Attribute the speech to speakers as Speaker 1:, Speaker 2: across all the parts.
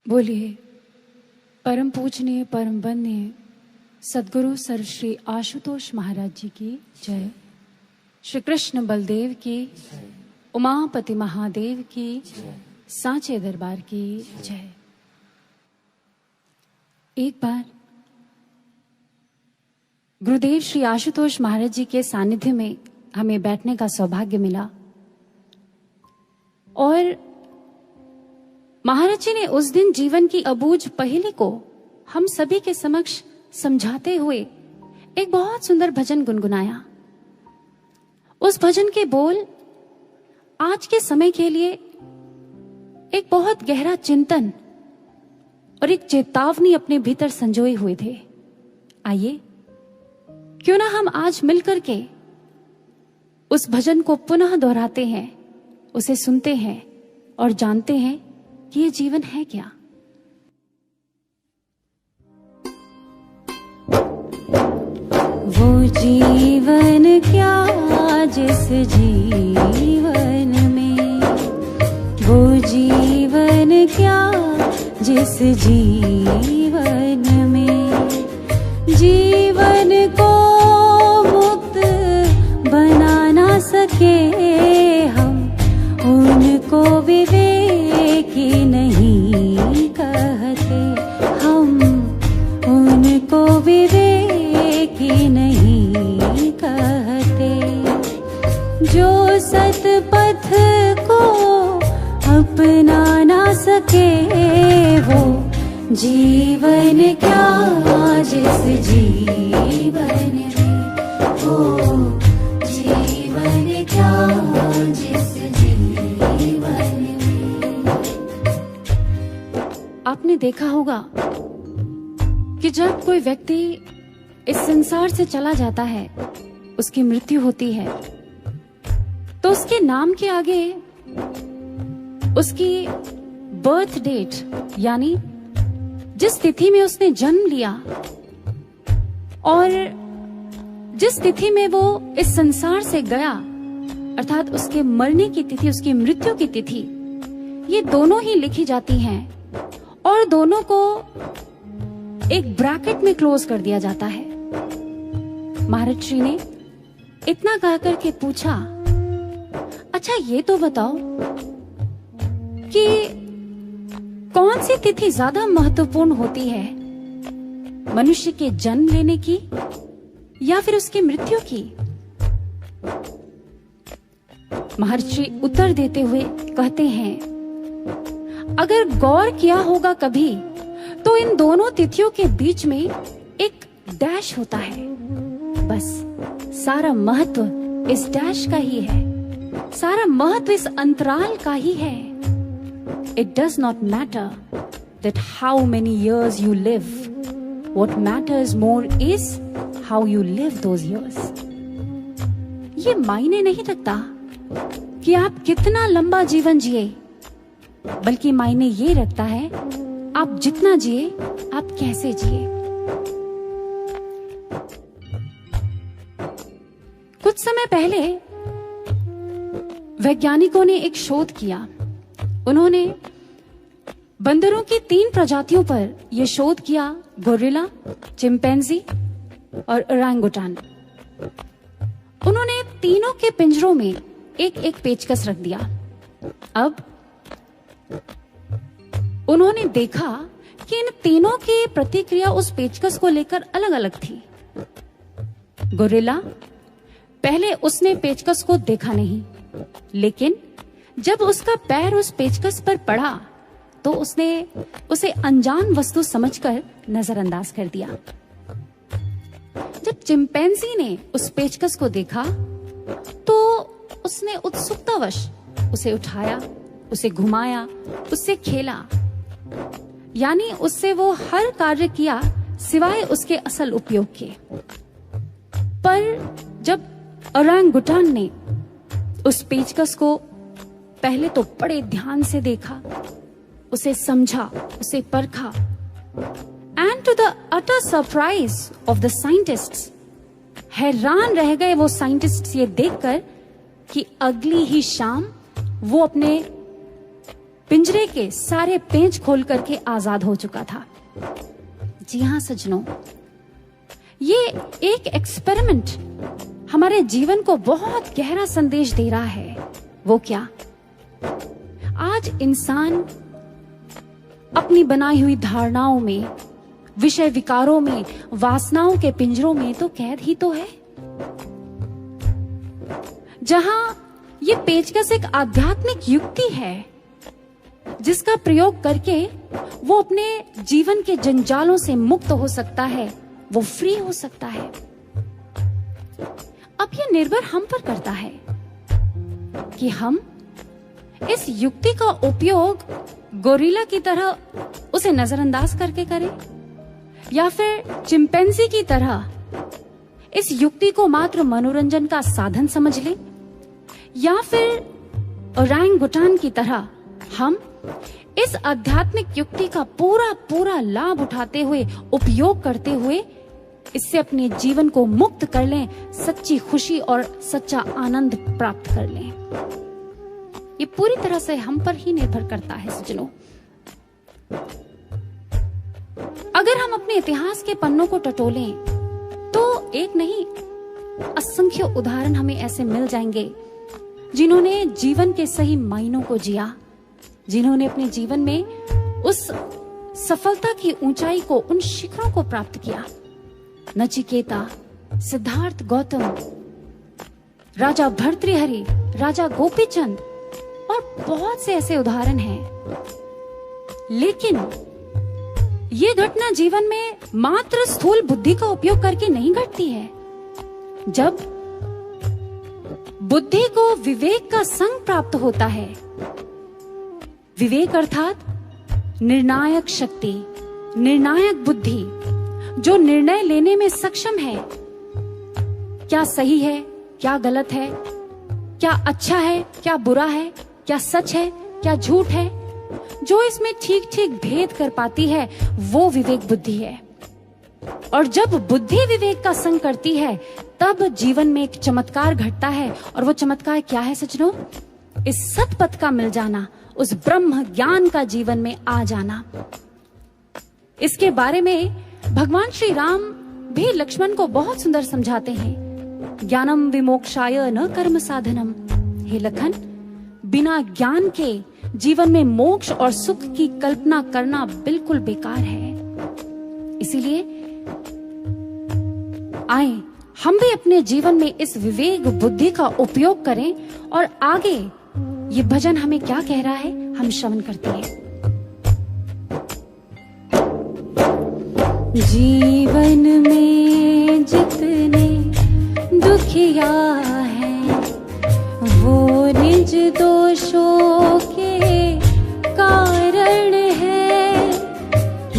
Speaker 1: बोलिए परम पूजनीय परम वंदनीय सद्गुरु सर्वश्री आशुतोष महाराज जी की जय। श्री कृष्ण बलदेव की, उमापति महादेव की, सांचे दरबार की जय। एक बार गुरुदेव श्री आशुतोष महाराज जी के सानिध्य में हमें बैठने का सौभाग्य मिला और महाराज जी ने उस दिन जीवन की अबूझ पहेली को हम सभी के समक्ष समझाते हुए एक बहुत सुंदर भजन गुनगुनाया। उस भजन के बोल आज के समय के लिए एक बहुत गहरा चिंतन और एक चेतावनी अपने भीतर संजोए हुए थे। आइए क्यों ना हम आज मिलकर के उस भजन को पुनः दोहराते हैं, उसे सुनते हैं और जानते हैं कि ये जीवन है क्या। वो जीवन क्या जिस जीवन में, वो जीवन क्या जिस जीवन में जीवन को मुक्त बना ना सके हम, उनको विवेकी नहीं कहते हम, उनको विवेकी नहीं कहते। जो सतपथ को अपना ना सके वो जीवन क्या जिस जीवन में, वो जीवन क्या जिस जीवन में। आपने देखा होगा कि जब कोई व्यक्ति इस संसार से चला जाता है, उसकी मृत्यु होती है, तो उसके नाम के आगे उसकी बर्थ डेट यानी जिस तिथि में उसने जन्म लिया और जिस तिथि में वो इस संसार से गया, अर्थात उसके मरने की तिथि, उसकी मृत्यु की तिथि, ये दोनों ही लिखी जाती हैं और दोनों को एक ब्रैकेट में क्लोज कर दिया जाता है। महाराज श्री ने इतना कहकर के पूछा, अच्छा ये तो बताओ कि कौन सी तिथि ज्यादा महत्वपूर्ण होती है, मनुष्य के जन्म लेने की या फिर उसकी मृत्यु की? महर्षि उत्तर देते हुए कहते हैं, अगर गौर किया होगा कभी तो इन दोनों तिथियों के बीच में एक डैश होता है। बस सारा महत्व इस डैश का ही है, सारा महत्व इस अंतराल का ही है। It does not matter that how many years you live. What matters more is how you live those years. ये मायने नहीं रखता कि आप कितना लंबा जीवन जिए, बल्कि मायने ये रखता है आप जितना जिए, आप कैसे जिए। कुछ समय पहले वैज्ञानिकों ने एक शोध किया। उन्होंने बंदरों की 3 प्रजातियों पर यह शोध किया, गोरिल्ला, चिंपैंजी और ओरंगुटान। उन्होंने तीनों के पिंजरों में एक एक पेचकस रख दिया। अब उन्होंने देखा कि इन तीनों की प्रतिक्रिया उस पेचकस को लेकर अलग अलग थी। गोरिल्ला, पहले उसने पेचकस को देखा नहीं, लेकिन जब उसका पैर उस पेचकस पर पड़ा तो उसने उसे अनजान वस्तु समझकर नजरअंदाज कर दिया। जब चिंपैंजी ने उस पेचकस को देखा तो उसने उत्सुकतावश उसे उठाया, उसे घुमाया, उससे खेला, यानी उससे वो हर कार्य किया सिवाय उसके असल उपयोग के। पर जब ओरंगुटान ने उस पेचकस को पहले तो बड़े ध्यान से देखा, उसे समझा, उसे परखा, and to the utter surprise of the scientists, हैरान रह गए वो साइंटिस्ट्स ये देखकर कि अगली ही शाम वो अपने पिंजरे के सारे पेंच खोल करके आजाद हो चुका था। जी हां सज्जनों, ये एक एक्सपेरिमेंट हमारे जीवन को बहुत गहरा संदेश दे रहा है। वो क्या? आज इंसान अपनी बनाई हुई धारणाओं में, विषय विकारों में, वासनाओं के पिंजरों में तो कैद ही तो है। जहां ये पेचकस एक आध्यात्मिक युक्ति है जिसका प्रयोग करके वो अपने जीवन के जंजालों से मुक्त हो सकता है, वो फ्री हो सकता है। अब ये निर्भर हम पर करता है कि हम इस युक्ति का उपयोग गोरिल्ला की तरह उसे नजरअंदाज करके करें, या फिर चिंपैंजी की तरह इस युक्ति को मात्र मनोरंजन का साधन समझ लें, या फिर ओरंगुटान की तरह हम इस आध्यात्मिक युक्ति का पूरा लाभ उठाते हुए, उपयोग करते हुए इससे अपने जीवन को मुक्त कर लें, सच्ची खुशी और सच्चा आनंद प्राप्त कर लें। ये पूरी तरह से हम पर ही निर्भर करता है सज्जनों। अगर हम अपने इतिहास के पन्नों को टटोलें तो एक नहीं, असंख्य उदाहरण हमें ऐसे मिल जाएंगे जिन्होंने जीवन के सही मायनों को जिया, जिन्होंने अपने जीवन में उस सफलता की ऊंचाई को, उन शिखरों को प्राप्त किया। नचिकेता, सिद्धार्थ गौतम, राजा भर्तृहरि, राजा गोपीचंद और बहुत से ऐसे उदाहरण हैं। लेकिन ये घटना जीवन में मात्र स्थूल बुद्धि का उपयोग करके नहीं घटती है। जब बुद्धि को विवेक का संग प्राप्त होता है, विवेक अर्थात निर्णायक शक्ति, निर्णायक बुद्धि, जो निर्णय लेने में सक्षम है, क्या सही है, क्या गलत है, क्या अच्छा है, क्या बुरा है, क्या सच है, क्या झूठ है, जो इसमें ठीक ठीक भेद कर पाती है, वो विवेक बुद्धि है। और जब बुद्धि विवेक का संग करती है तब जीवन में एक चमत्कार घटता है। और वो चमत्कार क्या है सज्जनों? इस सतपथ का मिल जाना, उस ब्रह्म ज्ञान का जीवन में आ जाना। इसके बारे में भगवान श्री राम भी लक्ष्मण को बहुत सुंदर समझाते हैं। ज्ञानम विमोक्षाय न कर्म साधनम। हे लखन, बिना ज्ञान के जीवन में मोक्ष और सुख की कल्पना करना बिल्कुल बेकार है। इसीलिए आए हम भी अपने जीवन में इस विवेक बुद्धि का उपयोग करें। और आगे ये भजन हमें क्या कह रहा है, हम श्रवण करते हैं। जीवन में जितने दुखिया हैं वो निज दोषों के कारण है।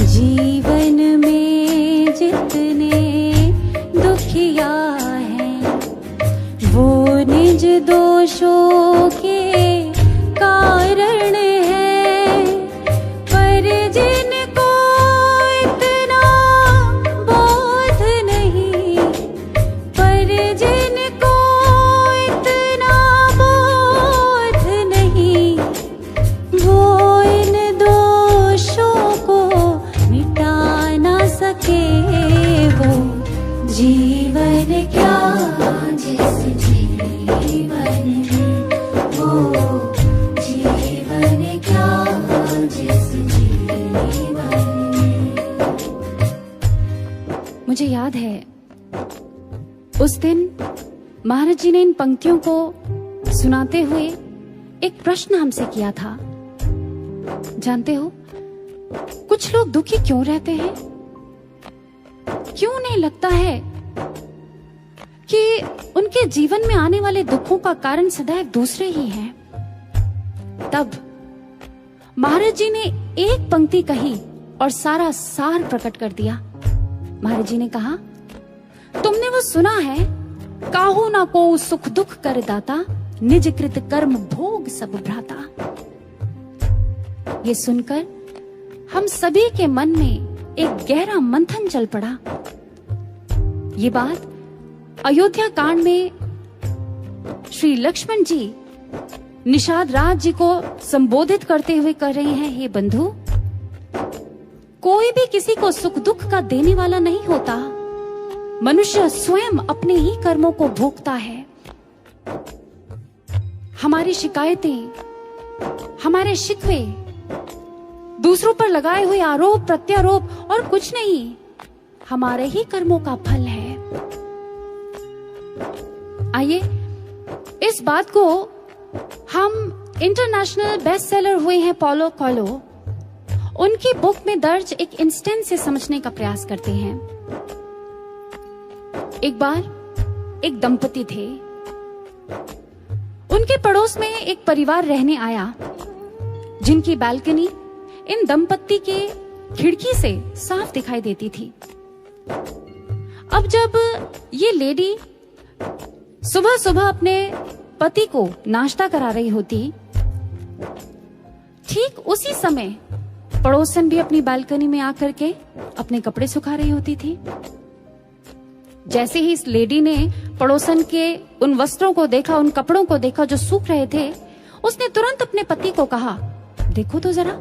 Speaker 1: जीवन में जितने दुखिया हैं वो निज दोषों के कारण है। पर जिनको इतना बोध नहीं, पर जिनको इतना बोध नहीं, वो इन दोषों को मिटा ना सके। वो जीवन क्या जिस जीवन में, वो जीवन क्या जिस जीवन में। मुझे याद है उस दिन महाराज जी ने इन पंक्तियों को सुनाते हुए एक प्रश्न हमसे किया था। जानते हो कुछ लोग दुखी क्यों रहते हैं? क्यों नहीं लगता है कि उनके जीवन में आने वाले दुखों का कारण सदैव दूसरे ही हैं? तब महाराज जी ने एक पंक्ति कही और सारा सार प्रकट कर दिया। महाराज जी ने कहा, तुमने वो सुना है, काहू ना को सुख दुख कर दाता, निज कृत कर्म भोग सब भ्राता। ये सुनकर हम सभी के मन में एक गहरा मंथन चल पड़ा। ये बात अयोध्या कांड में श्री लक्ष्मण जी निषाद राज जी को संबोधित करते हुए कर रहे हैं, हे बंधु, कोई भी किसी को सुख दुख का देने वाला नहीं होता। मनुष्य स्वयं अपने ही कर्मों को भोगता है। हमारी शिकायतें, हमारे शिकवे, दूसरों पर लगाए हुए आरोप प्रत्यारोप और कुछ नहीं, हमारे ही कर्मों का फल है। आइए इस बात को हम इंटरनेशनल बेस्ट सेलर हुए हैं पॉलो कोएल्हो, उनकी बुक में दर्ज एक इंस्टेंस से समझने का प्रयास करते हैं। एक बार एक दंपति थे, उनके पड़ोस में एक परिवार रहने आया जिनकी बालकनी इन दंपति के खिड़की से साफ दिखाई देती थी। अब जब ये लेडी सुबह सुबह अपने पति को नाश्ता करा रही होती, ठीक उसी समय पड़ोसन भी अपनी बालकनी में आकर के अपने कपड़े सुखा रही होती थी। जैसे ही इस लेडी ने पड़ोसन के उन वस्त्रों को देखा, उन कपड़ों को देखा जो सूख रहे थे, उसने तुरंत अपने पति को कहा, देखो तो जरा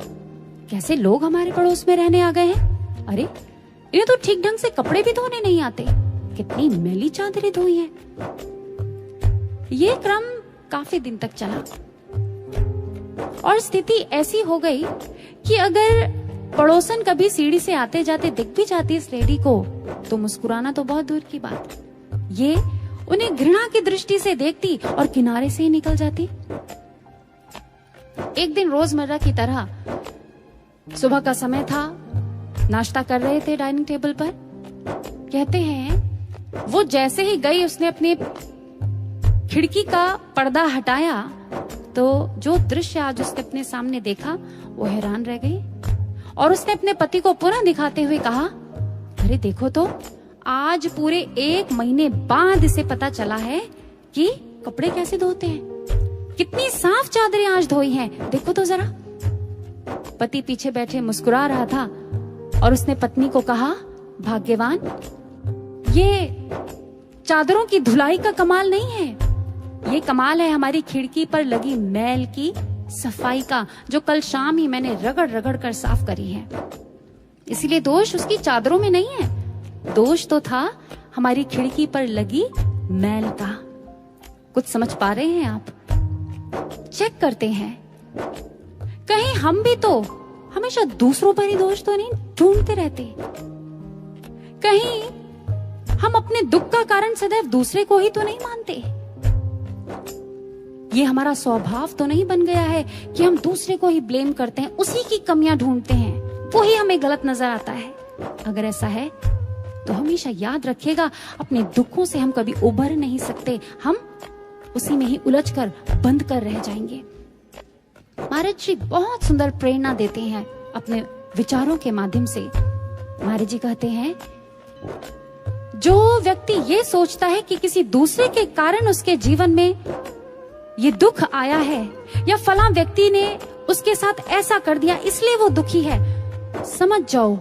Speaker 1: कैसे लोग हमारे पड़ोस में रहने आ गए हैं। अरे इन्हें तो ठीक ढंग से कपड़े भी धोने नहीं आते, कितनी मैली चादरें धोई हैं। ये क्रम काफी दिन तक चला और स्थिति ऐसी हो गई कि अगर पड़ोसन कभी सीढ़ी से आते जाते दिख भी जाती इस लेडी को, तो मुस्कुराना तो बहुत दूर की बात, ये उन्हें घृणा की दृष्टि से देखती और किनारे से ही निकल जाती। एक दिन रोजमर्रा की तरह सुबह का समय था, नाश्ता कर रहे थे डाइनिंग टेबल पर। कहते हैं वो जैसे ही गई, उसने अपने खिड़की का पर्दा हटाया तो जो दृश्य आज उसने अपने सामने देखा वो हैरान रह गई और उसने अपने पति को पुनः दिखाते हुए कहा, अरे देखो तो आज पूरे 1 महीने बाद इसे पता चला है कि कपड़े कैसे धोते हैं, कितनी साफ चादरें आज धोई हैं, देखो तो जरा। पति पीछे बैठे मुस्कुरा रहा था और उसने पत्नी को कहा, भाग्यवान, ये चादरों की धुलाई का कमाल नहीं है, ये कमाल है हमारी खिड़की पर लगी मैल की सफाई का, जो कल शाम ही मैंने रगड़ रगड़ कर साफ करी है। इसलिए दोष उसकी चादरों में नहीं है, दोष तो था हमारी खिड़की पर लगी मैल का। कुछ समझ पा रहे हैं आप? चेक करते हैं, कहीं हम भी तो हमेशा दूसरों पर ही दोष तो नहीं ढूंढते रहते। कहीं हम अपने दुख का कारण सदैव दूसरे को ही तो नहीं मानते। ये हमारा स्वभाव तो नहीं बन गया है कि हम दूसरे को ही ब्लेम करते हैं, उसी की कमियां ढूंढते हैं, वो ही हमें गलत नजर आता है। अगर ऐसा है तो हमेशा याद रखिएगा, अपने दुखों से हम कभी उभर नहीं सकते, हम उसी में ही उलझकर बंद कर रह जाएंगे। महाराज जी बहुत सुंदर प्रेरणा देते हैं अपने विचारों के माध्यम से। महाराज जी कहते हैं, जो व्यक्ति ये सोचता है कि किसी दूसरे के कारण उसके जीवन में ये दुख आया है या फलां व्यक्ति ने उसके साथ ऐसा कर दिया इसलिए वो दुखी है, समझ जाओ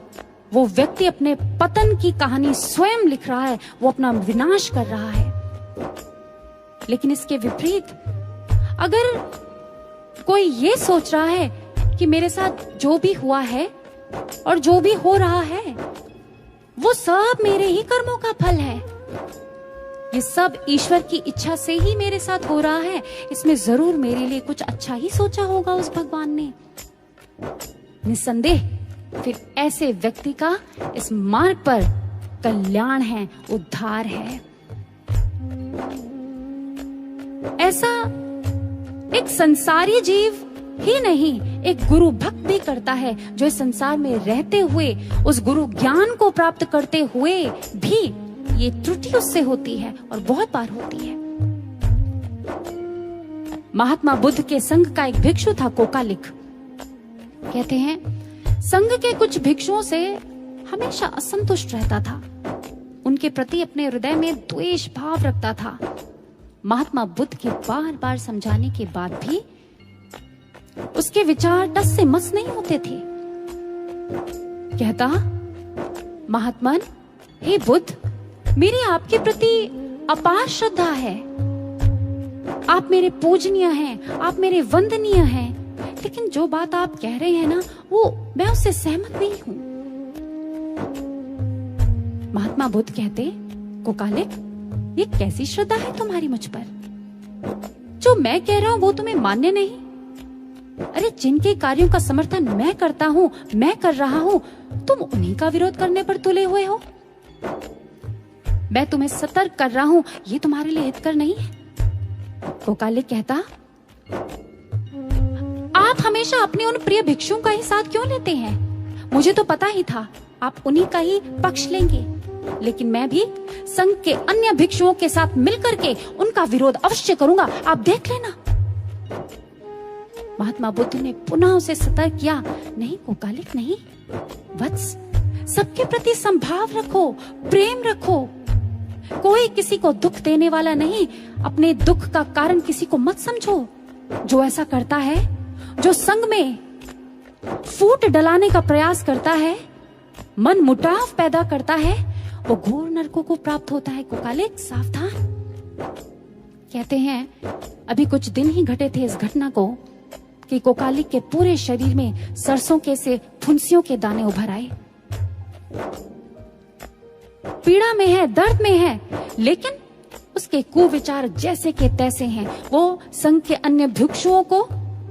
Speaker 1: वो व्यक्ति अपने पतन की कहानी स्वयं लिख रहा है, वो अपना विनाश कर रहा है। लेकिन इसके विपरीत अगर कोई ये सोच रहा है कि मेरे साथ जो भी हुआ है और जो भी हो रहा है वो सब मेरे ही कर्मों का फल है, ये सब ईश्वर की इच्छा से ही मेरे साथ हो रहा है, इसमें जरूर मेरे लिए कुछ अच्छा ही सोचा होगा उस भगवान ने, निस्संदेह फिर ऐसे व्यक्ति का इस मार्ग पर कल्याण है, उद्धार है। ऐसा एक संसारी जीव ही नहीं, एक गुरु भक्त भी करता है, जो इस संसार में रहते हुए उस गुरु ज्ञान को प्राप्त करते हुए भी ये त्रुटि उससे होती है और बहुत बार होती है। महात्मा बुद्ध के संघ का एक भिक्षु था कोकालिक। कहते हैं संघ के कुछ भिक्षुओं से हमेशा असंतुष्ट रहता था, उनके प्रति अपने हृदय में द्वेष भाव रखता था। महात्मा बुद्ध के बार बार समझाने के बाद भी उसके विचार टस से मस नहीं होते थे। कहता, महात्मन, हे बुद्ध, मेरी आपके प्रति अपार श्रद्धा है, आप मेरे पूजनीय हैं, आप मेरे वंदनीय हैं, लेकिन जो बात आप कह रहे हैं ना, वो मैं उससे सहमत नहीं हूं। महात्मा बुद्ध कहते, कोकालिक, ये कैसी श्रद्धा है तुम्हारी मुझ पर? जो मैं कह रहा हूं वो तुम्हें मान्य नहीं? अरे जिनके कार्यों का समर्थन मैं करता हूं, मैं कर रहा हूं, तुम उन्हीं का विरोध करने पर तुले हुए हो। मैं तुम्हें सतर्क कर रहा हूं, ये तुम्हारे लिए हितकर नहीं है। कोकालिक कहता, आप हमेशा अपने उन प्रिय भिक्षुओं का ही साथ क्यों लेते हैं? मुझे तो पता ही था आप उन्हीं का ही पक्ष लेंगे, लेकिन मैं भी संघ के अन्य भिक्षुओं के साथ मिलकर के उनका विरोध अवश्य करूंगा, आप देख लेना। महात्मा बुद्ध ने पुनः उसे सतर्क किया, नहीं कोकालिक नहीं, वत्स, सबके प्रति संभाव रखो, प्रेम रखो, कोई किसी को दुख देने वाला नहीं, अपने दुख का कारण किसी को मत समझो। जो ऐसा करता है, जो संग में फूट डलाने का प्रयास करता है, मन मुटाव पैदा करता है, वो घोर नरकों को प्राप्त होता है। कोकालिक सावधान। कहते हैं अभी कुछ दिन ही घटे थे इस घटना को कि कोकालिक के पूरे शरीर में सरसों के से फुंसियों के दाने उभर आए। पीड़ा में है, दर्द में है, लेकिन उसके कुविचार जैसे के तैसे हैं। वो संघ के अन्य भिक्षुओं को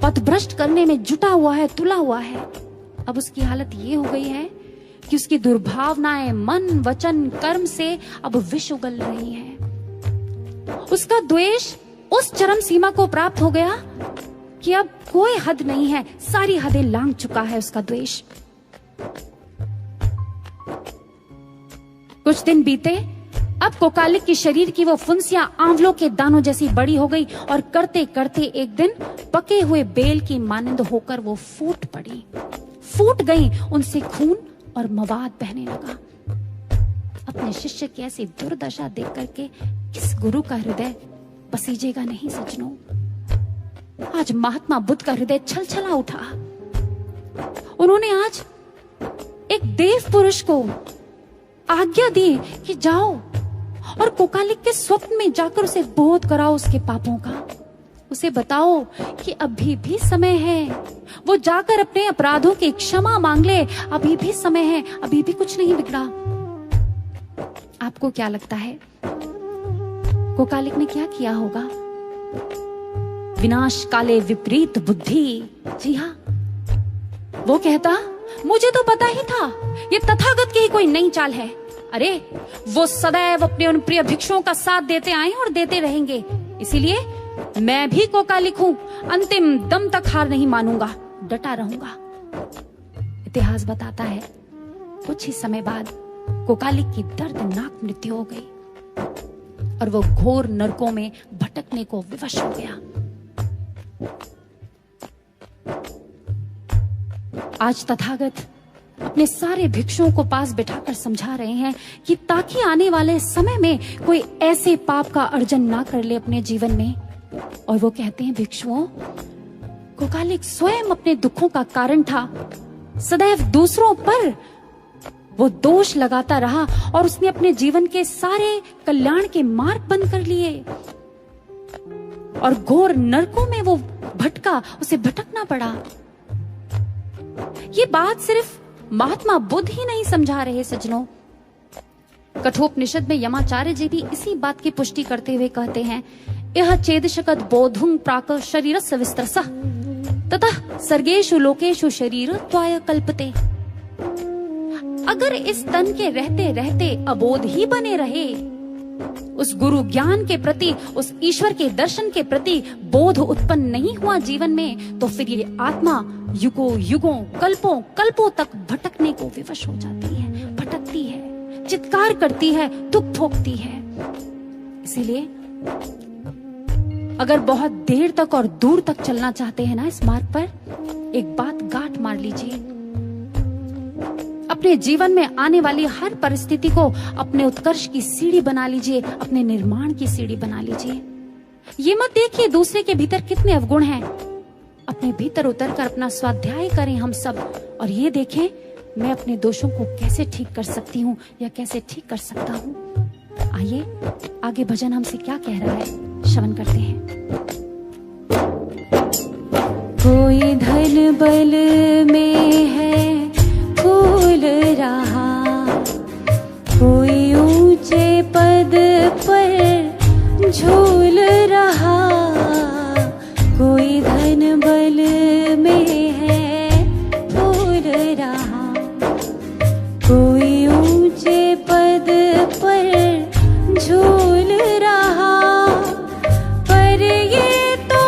Speaker 1: पथभ्रष्ट करने में जुटा हुआ है, तुला हुआ है। अब उसकी हालत ये हो गई है कि उसकी दुर्भावनाएं मन, वचन, कर्म से अब विष उगल रही हैं। उसका द्वेष उस चरम सीमा को प्राप्त हो गया कि अब कोई हद नहीं है, सारी हदें लांघ चुका है उसका द्वेष। कुछ दिन बीते, अब कोकालिक की शरीर की वो फुंसियां आंवलों के दानों जैसी बड़ी हो गई और करते करते एक दिन पके हुए बेल की मानिंद होकर वो फूट पड़ी, फूट गई। उनसे खून और मवाद बहने लगा। अपने शिष्य की ऐसी दुर्दशा देख करके किस गुरु का हृदय पसीजेगा नहीं सज्जनों। आज महात्मा बुद्ध का हृदय छलछला उठा। उन्होंने आज एक देव पुरुष को आज्ञा दी कि जाओ और कोकालिक के स्वप्न में जाकर उसे बोध कराओ उसके पापों का। उसे बताओ कि अभी भी समय है, वो जाकर अपने अपराधों की क्षमा मांग ले। अभी भी समय है, अभी भी कुछ नहीं बिगड़ा। आपको क्या लगता है कोकालिक ने क्या किया होगा? विनाश काले विपरीत बुद्धि। जी हाँ, वो कहता, मुझे तो पता ही था ये तथागत की ही कोई नई चाल है। अरे वो सदैव अपने उन प्रिय भिक्षुओं का साथ देते आए और देते रहेंगे, इसीलिए मैं भी कोकालिक हूं, अंतिम दम तक हार नहीं मानूंगा, डटा रहूंगा। इतिहास बताता है कुछ ही समय बाद कोकालिक की दर्दनाक मृत्यु हो गई और वो घोर नरकों में भटकने को विवश हो गया। आज तथागत अपने सारे भिक्षुओं को पास बिठाकर समझा रहे हैं कि ताकि आने वाले समय में कोई ऐसे पाप का अर्जन ना कर ले अपने जीवन में। और वो कहते हैं, भिक्षुओं, कोकालिक स्वयं अपने दुखों का कारण था। सदैव दूसरों पर वो दोष लगाता रहा और उसने अपने जीवन के सारे कल्याण के मार्ग बंद कर लिए और घोर नरकों में वो भटका, उसे भटकना पड़ा। ये बात सिर्फ महात्मा बुद्ध ही नहीं समझा रहे सज्जनों। कठोपनिषद में यमाचार्य जी भी इसी बात की पुष्टि करते हुए कहते हैं, यह चेदशकत बोधुं प्राक शरीरस्य विस्तरसः ततः सर्गेषु लोकेषु शरीरत्वाय कल्पते। अगर इस तन के रहते रहते अबोध ही बने रहे, उस गुरु ज्ञान के प्रति, उस ईश्वर के दर्शन के प्रति बोध उत्पन्न नहीं हुआ जीवन में, तो फिर ये आत्मा युगों युगों, कल्पों कल्पों तक भटकने को विवश हो जाती है, भटकती है, चित्कार करती है, दुख भोगती है। इसीलिए अगर बहुत देर तक और दूर तक चलना चाहते हैं ना इस मार्ग पर, एक बात गांठ मार लीजिए। अपने जीवन में आने वाली हर परिस्थिति को अपने उत्कर्ष की सीढ़ी बना लीजिए, अपने निर्माण की सीढ़ी बना लीजिए। ये मत देखिए दूसरे के भीतर कितने अवगुण हैं, अपने भीतर उतरकर अपना स्वाध्याय करें हम सब और ये देखें मैं अपने दोषों को कैसे ठीक कर सकती हूँ या कैसे ठीक कर सकता हूँ। आइए आगे भजन हमसे क्या कह रहा है, श्रवण करते हैं। धन बल में है फूल रहा, कोई ऊंचे पद पर झूल रहा, कोई धन बल में है फूल रहा, कोई ऊंचे पद पर झूल रहा। पर ये तो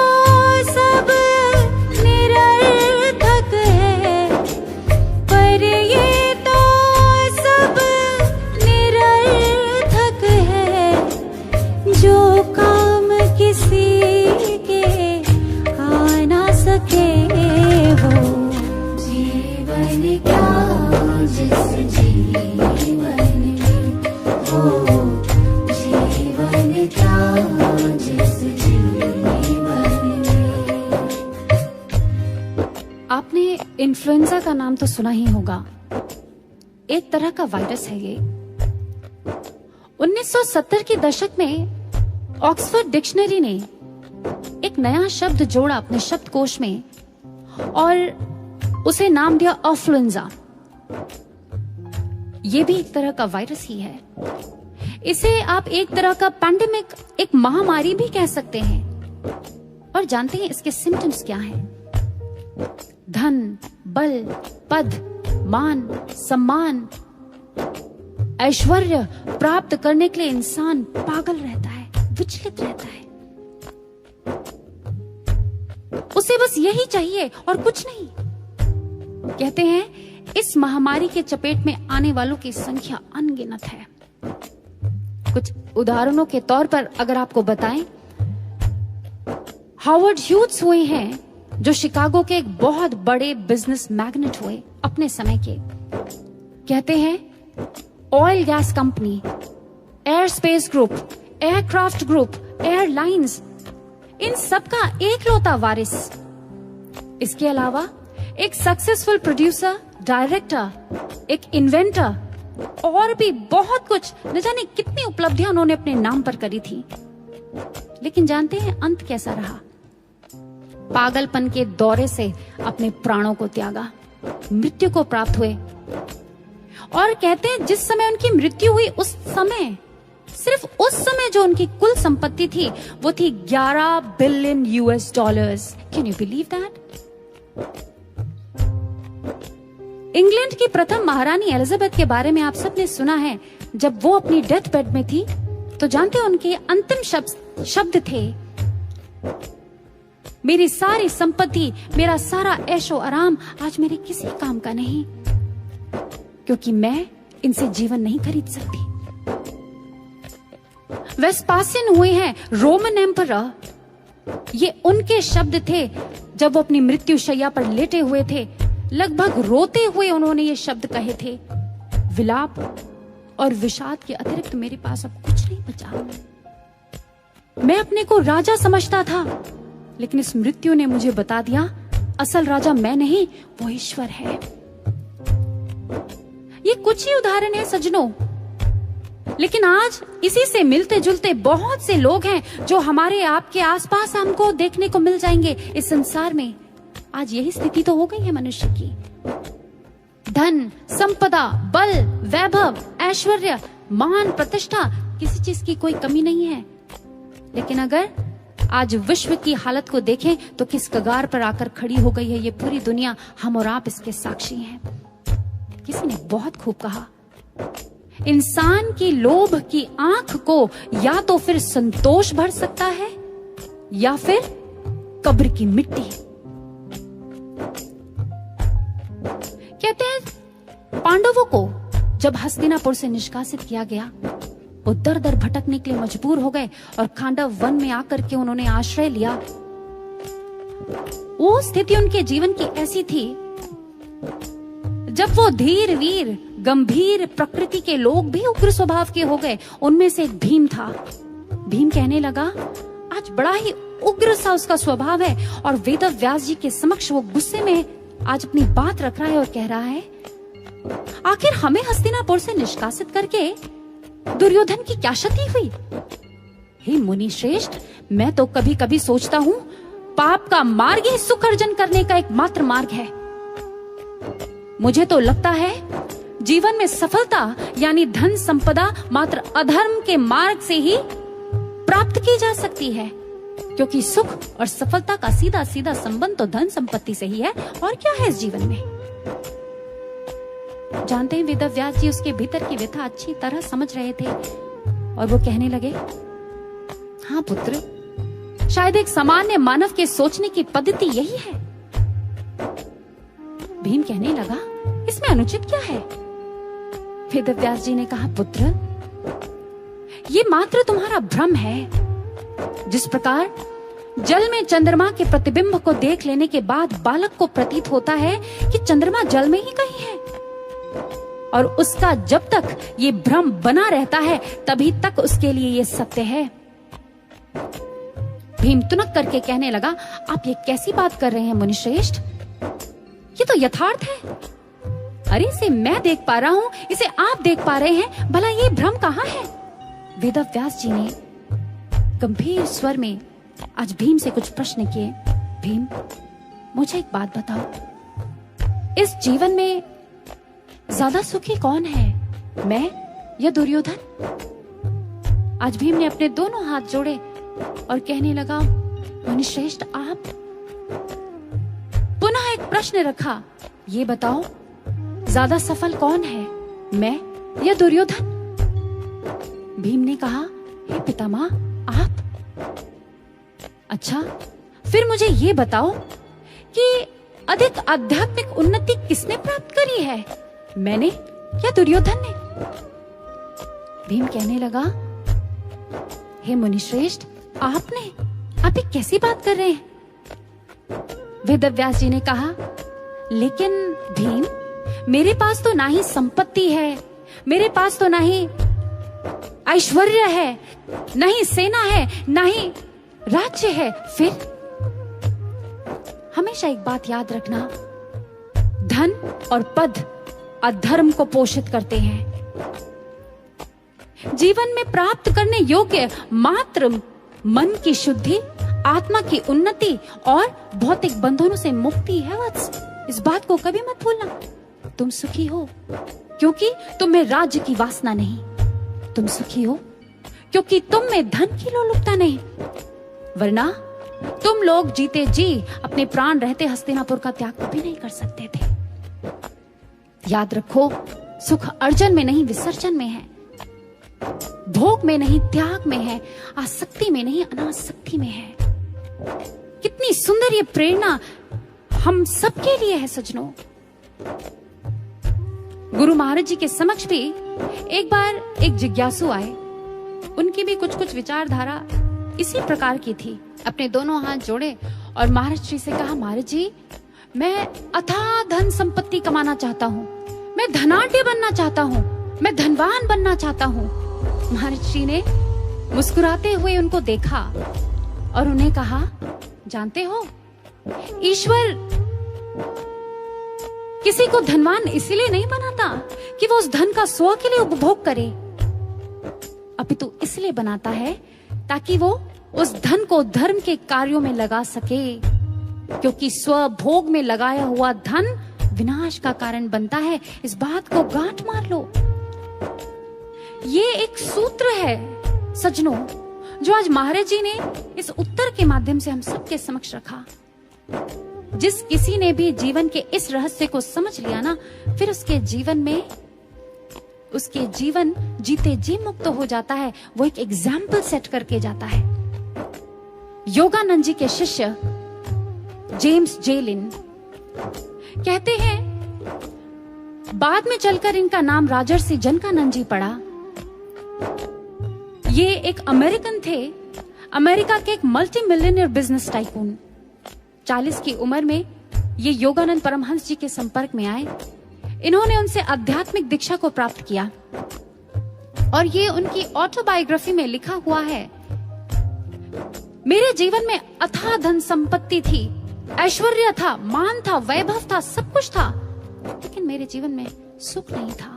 Speaker 1: सब निरर्थक है, पर ये तो सब निरर्थक है, जो काम किसी के आ ना सके वो जीवन क्या जिस जीवन में, वो जीवन क्या जिस जीवन में। आपने इन्फ्लुएंजा का नाम तो सुना ही होगा। एक तरह का वायरस है ये। 1970 के दशक में ऑक्सफोर्ड डिक्शनरी ने एक नया शब्द जोड़ा अपने शब्दकोश में और उसे नाम दिया अफ्लुएंजा। ये भी एक तरह का वायरस ही है। इसे आप एक तरह का पैंडेमिक, एक महामारी भी कह सकते हैं। और जानते हैं इसके सिम्टम्स क्या हैं? धन, बल, पद, मान, सम्मान, ऐश्वर्य प्राप्त करने के लिए इंसान पागल रहता है, विचलित रहता है। उसे बस यही चाहिए और कुछ नहीं। कहते हैं इस महामारी के चपेट में आने वालों की संख्या अनगिनत है। कुछ उदाहरणों के तौर पर अगर आपको बताएं, हार्वर्ड ह्यूज हुए हैं जो शिकागो के एक बहुत बड़े बिजनेस मैग्नेट हुए अपने समय के। कहते हैं oil gas company, air space group, aircraft group, airlines, इन सब का एकलौता वारिस। इसके अलावा एक सक्सेसफुल प्रोड्यूसर, डायरेक्टर, एक इन्वेंटर और भी बहुत कुछ, न जाने कितनी उपलब्धियां उन्होंने अपने नाम पर करी थी। लेकिन जानते हैं अंत कैसा रहा? पागलपन के दौरे से अपने प्राणों को त्यागा, मृत्यु को प्राप्त हुए। और कहते हैं जिस समय उनकी मृत्यु हुई उस समय, सिर्फ उस समय जो उनकी कुल संपत्ति थी वो थी 11 billion US dollars. Can you believe that? England की प्रथम महारानी एलिजाबेथ के बारे में आप सबने सुना है। जब वो अपनी डेथ बेड में थी तो जानते हैं उनके अंतिम शब्द थे, मेरी सारी संपत्ति, मेरा सारा ऐशो आराम आज मेरे किसी काम का नहीं, क्योंकि मैं इनसे जीवन नहीं खरीद सकती। वेस्पासियन हुए हैं रोमन एम्परर। ये उनके शब्द थे जब वो अपनी मृत्यु शैया पर लेटे हुए थे। लगभग रोते हुए उन्होंने ये शब्द कहे थे, विलाप और विषाद के अतिरिक्त मेरे पास अब कुछ नहीं बचा। मैं अपने को राजा समझता था, लेकिन इस मृत्यु ने मुझे बता दिया असल राजा मैं नहीं, वो ईश्वर है। ये कुछ ही उदाहरण है सज्जनों, लेकिन आज इसी से मिलते जुलते बहुत से लोग हैं जो हमारे आपके आसपास हमको देखने को मिल जाएंगे इस संसार में। आज यही स्थिति तो हो गई है मनुष्य की। धन, संपदा, बल, वैभव, ऐश्वर्य, मान, प्रतिष्ठा, किसी चीज की कोई कमी नहीं है। लेकिन अगर आज विश्व की हालत को देखें तो किस कगार पर आकर खड़ी हो गई है ये पूरी दुनिया। हम और आप इसके साक्षी हैं। किसी ने बहुत खूब कहा, इंसान की लोभ की आंख को या तो फिर संतोष भर सकता है या फिर कब्र की मिट्टी। कहते हैं पांडवों को जब हस्तिनापुर से निष्कासित किया गया, वो दर दर भटकने के लिए मजबूर हो गए और खांडव वन में आकर के उन्होंने आश्रय लिया। वो स्थिति उनके जीवन की ऐसी थी जब वो धीर वीर गंभीर प्रकृति के लोग भी उग्र स्वभाव के हो गए। उनमें से एक भीम था। भीम कहने लगा, आज बड़ा ही उग्र सा उसका स्वभाव है, और वेदव्यास जी के समक्ष वो गुस्से में आज अपनी बात रख रहा है और कह रहा है, आखिर हमें हस्तिनापुर से निष्कासित करके दुर्योधन की क्या क्षति हुई? हे मुनि श्रेष्ठ, मैं तो कभी कभी सोचता हूँ पाप का मार्ग ही सुख अर्जन करने का एकमात्र मार्ग है। मुझे तो लगता है जीवन में सफलता यानी धन संपदा मात्र अधर्म के मार्ग से ही प्राप्त की जा सकती है, क्योंकि सुख और सफलता का सीधा सीधा संबंध तो धन संपत्ति से ही है। और क्या है इस जीवन में? जानते हैं वेदव्यास जी उसके भीतर की व्यथा अच्छी तरह समझ रहे थे और वो कहने लगे, हाँ पुत्र, शायद एक सामान्य मानव के सोचने की पद्धति यही है। भीम कहने लगा, इसमें अनुचित क्या है? वेदव्यास जी ने कहा, पुत्र, ये मात्र तुम्हारा भ्रम है। जिस प्रकार जल में चंद्रमा के प्रतिबिंब को देख लेने के बाद बालक को प्रतीत होता है कि चंद्रमा जल में ही कहीं है, और उसका जब तक ये भ्रम बना रहता है तभी तक उसके लिए ये सत्य है। भीम तुनक करके कहने लगा, आप ये कैसी बात कर रहे हैं मुनिश्रेष्ठ? ये तो यथार्थ है। अरे इसे मैं देख पा रहा हूं, इसे आप देख पा रहे हैं, भला ये भ्रम कहां है? वेदव्यास जी ने गंभीर स्वर में आज भीम से कुछ प्रश्न किए। भीम, मुझे एक बात बताओ, इस जीवन में ज्यादा सुखी कौन है, मैं या दुर्योधन? आज भीम ने अपने दोनों हाथ जोड़े और कहने लगा, मुनिश्रेष्ठ, आप? पुनः एक प्रश्न रखा, ये बताओ ज्यादा सफल कौन है, मैं या दुर्योधन? भीम ने कहा, हे पितामह, आप? अच्छा, फिर मुझे ये बताओ कि अधिक आध्यात्मिक उन्नति किसने प्राप्त करी है, मैंने या दुर्योधन ने? भीम कहने लगा, हे मुनिश्रेष्ठ, आपने? आप ये कैसी बात कर रहे हैं? वेदव्यास जी ने कहा, लेकिन भीम, मेरे पास तो ना ही संपत्ति है, मेरे पास तो ना ही ऐश्वर्य है, ना ही सेना है, ना ही राज्य है। फिर हमेशा एक बात याद रखना, धन और पद अधर्म को पोषित करते हैं। जीवन में प्राप्त करने योग्य मात्र मन की शुद्धि, आत्मा की उन्नति और भौतिक बंधनों से मुक्ति है वत्स। इस बात को कभी मत भूलना। तुम सुखी हो क्योंकि तुम में राज्य की वासना नहीं, तुम सुखी हो क्योंकि तुम में धन की लोलुपता नहीं, वरना तुम लोग जीते जी अपने प्राण रहते हस्तिनापुर का त्याग कभी नहीं कर सकते थे। याद रखो, सुख अर्जन में नहीं विसर्जन में है, भोग में नहीं त्याग में है, आसक्ति में नहीं अनासक्ति में है। कितनी सुंदर ये प्रेरणा हम सबके लिए है सज्जनों। गुरु महाराज जी के समक्ष भी एक बार एक जिज्ञासु आए, उनकी भी कुछ कुछ विचारधारा इसी प्रकार की थी। अपने दोनों हाथ जोड़े और महाराज जी से कहा, महाराज जी, मैं अथाह धन संपत्ति कमाना चाहता हूँ, मैं धनाढ्य बनना चाहता हूँ, मैं धनवान बनना चाहता हूँ। महाराज जी ने मुस्कुराते हुए उनको देखा और उन्हें कहा, जानते हो, ईश्वर किसी को धनवान इसीलिए नहीं बनाता कि वो उस धन का स्व के लिए उपभोग करे, अपितु इसलिए बनाता है ताकि वो उस धन को धर्म के कार्यों में लगा सके, क्योंकि स्वभोग में लगाया हुआ धन विनाश का कारण बनता है। इस बात को गांठ मार लो। ये एक सूत्र है सज्जनों, जो आज महाराज जी ने इस उत्तर के माध्यम से हम सबके समक्ष रखा। जिस किसी ने भी जीवन के इस रहस्य को समझ लिया ना, फिर उसके जीवन जीते जी मुक्त हो जाता है। वो एक एग्जाम्पल सेट करके जाता है। योगानंद जी के शिष्य जेम्स जे लिन कहते हैं, बाद में चलकर इनका नाम राजर्षि जनकानंद जी पड़ा। ये एक अमेरिकन थे, अमेरिका के एक मल्टी मिलियनियर बिजनेस टाइकून। 40 की उम्र में ये योगानंद परमहंस जी के संपर्क में आए। इन्होंने उनसे आध्यात्मिक दीक्षा को प्राप्त किया और ये उनकी ऑटोबायोग्राफी में लिखा हुआ है, मेरे जीवन में अथाह धन संपत्ति थी, ऐश्वर्य था, मान था, वैभव था, सब कुछ था, लेकिन मेरे जीवन में सुख नहीं था।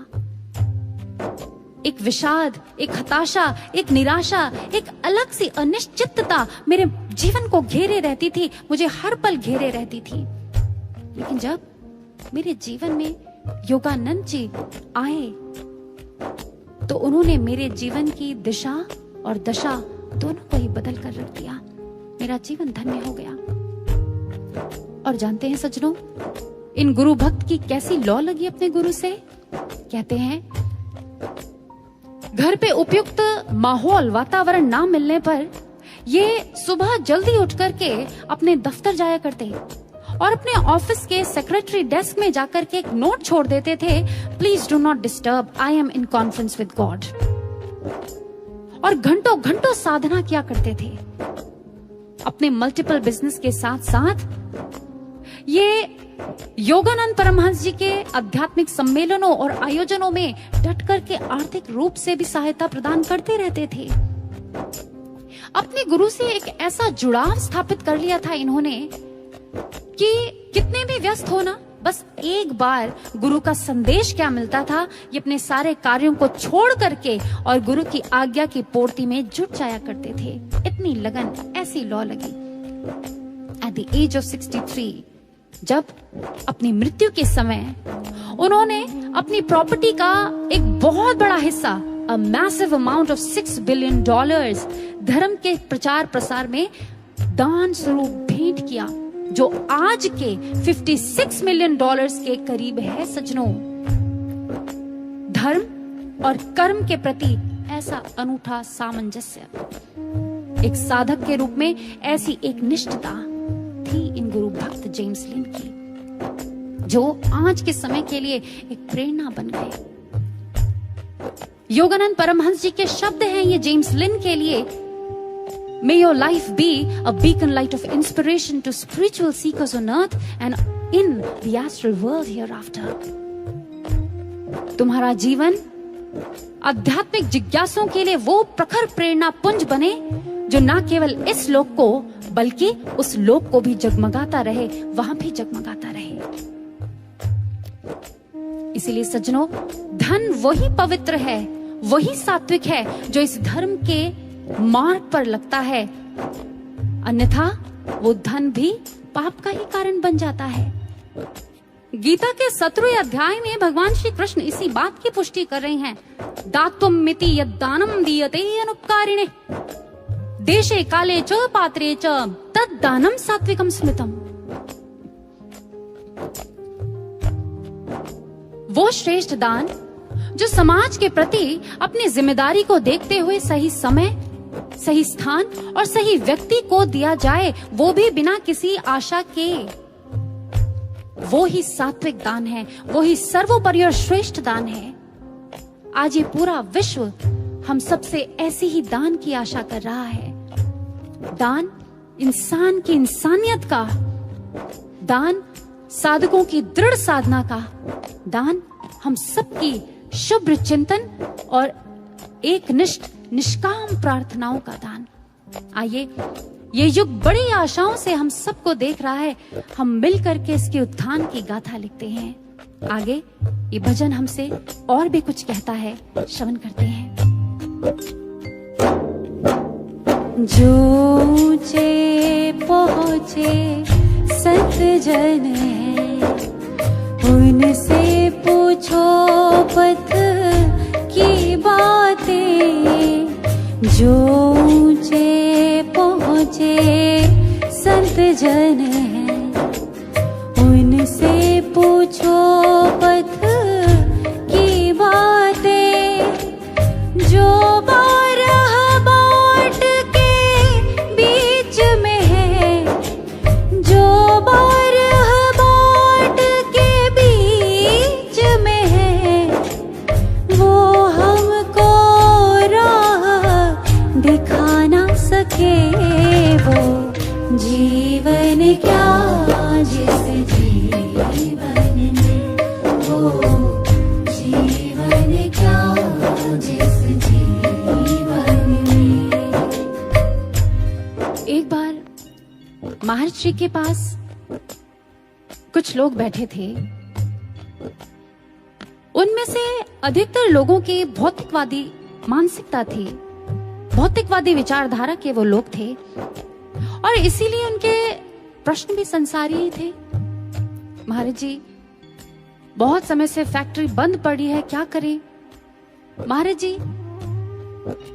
Speaker 1: एक विषाद, एक हताशा, एक निराशा, एक अलग सी अनिश्चितता मेरे जीवन को घेरे रहती थी, मुझे हर पल घेरे रहती थी। लेकिन जब मेरे जीवन में योगानंद जी आए तो उन्होंने मेरे जीवन की दिशा और दशा दोनों को ही बदल कर रख दिया। मेरा जीवन धन्य हो गया। और जानते हैं सज्जनों, इन गुरु भक्त की कैसी लौ लगी अपने गुरु से। कहते हैं घर पे उपयुक्त माहौल वातावरण ना मिलने पर ये सुबह जल्दी उठ करके अपने दफ्तर जाया करते और अपने ऑफिस के सेक्रेटरी डेस्क में जाकर के एक नोट छोड़ देते थे, please do not disturb, I am in conference with God. और घंटों घंटों साधना किया करते थे। अपने मल्टीपल बिजनेस के साथ साथ ये योगानंद परमहंस जी के आध्यात्मिक सम्मेलनों और आयोजनों में डट करके आर्थिक रूप से भी सहायता प्रदान करते रहते थे। अपने गुरु से एक ऐसा जुड़ाव स्थापित कर लिया था इन्होंने कि कितने भी व्यस्त होना, बस एक बार गुरु का संदेश क्या मिलता था, ये अपने सारे कार्यों को छोड़ करके और गुरु की आज्ञा की पूर्ति में जुट जाया करते थे। इतनी लगन, ऐसी लौ लगी। एट द एज ऑफ 63, जब अपनी मृत्यु के समय उन्होंने अपनी प्रॉपर्टी का एक बहुत बड़ा हिस्सा, a massive amount of $6 billion, धर्म के प्रचार प्रसार में दान स्वरूप भेंट किया, जो आज के $56 मिलियन के करीब है। सज्जनों, धर्म और कर्म के प्रति ऐसा अनूठा सामंजस्य, एक साधक के रूप में ऐसी एक निष्ठता थी इन गुरु भक्त जेम्स लिन की, जो आज के समय के लिए एक प्रेरणा बन गए। योगानंद परमहंस जी के शब्द हैं ये जेम्स लिन के लिए, May your life be a beacon light of inspiration to spiritual seekers on earth and in the astral world hereafter. तुम्हारा जीवन आध्यात्मिक जिज्ञासुओं के लिए वो प्रखर प्रेरणा पुंज बने जो ना केवल इस लोक को बल्कि उस लोक को भी जगमगाता रहे, वहां भी जगमगाता रहे। इसीलिए सज्जनों, धन वही पवित्र है, वही सात्विक है जो इस धर्म के मार्ग पर लगता है, अन्यथा वो धन भी पाप का ही कारण बन जाता है। गीता के 17वें अध्याय में भगवान श्री कृष्ण इसी बात की पुष्टि कर रहे हैं। दात्वम मिति यद्दानम दीयते अनुपकारिणे देशे काले च पात्रे च तद्दानम सात्विकम स्मृतम। वो श्रेष्ठ दान जो समाज के प्रति अपनी जिम्मेदारी को देखते हुए सही समय, सही स्थान और सही व्यक्ति को दिया जाए, वो भी बिना किसी आशा के, वो ही सात्विक दान है, वो ही सर्वोपरि और श्रेष्ठ दान है। आज ये पूरा विश्व हम सबसे ऐसी ही दान की आशा कर रहा है। दान इंसान की इंसानियत का, दान साधकों की दृढ़ साधना का, दान हम सबकी शुभ्र चिंतन और एकनिष्ठ निष्काम प्रार्थनाओं का दान। आइए, ये युग बड़ी आशाओं से हम सबको देख रहा है, हम मिल करके इसके उत्थान की गाथा लिखते हैं। आगे ये भजन हमसे और भी कुछ कहता है, श्रवण करते हैं। जो ऊंचे पहुंचे संत जन हैं, उनसे पूछो पथ की बातें। जो ऊंचे पहुंचे संत जन हैं, उनसे पूछो पथ की बातें। जो बारह बाट के बीच में है, जो बारह बाट के बीच में है, वो हमको राह दिखा ना सके। वो जीवन क्या जिस जीवन में, वो जीवन क्या जिस जीवन में। एक बार महर्षि के पास कुछ लोग बैठे थे। उनमें से अधिकतर लोगों की भौतिकवादी मानसिकता थी, भौतिकवादी विचारधारा के वो लोग थे। और और इसीलिए उनके प्रश्न भी संसारी ही थे। महाराज जी, बहुत समय से फैक्ट्री बंद पड़ी है, क्या करें? महाराज जी,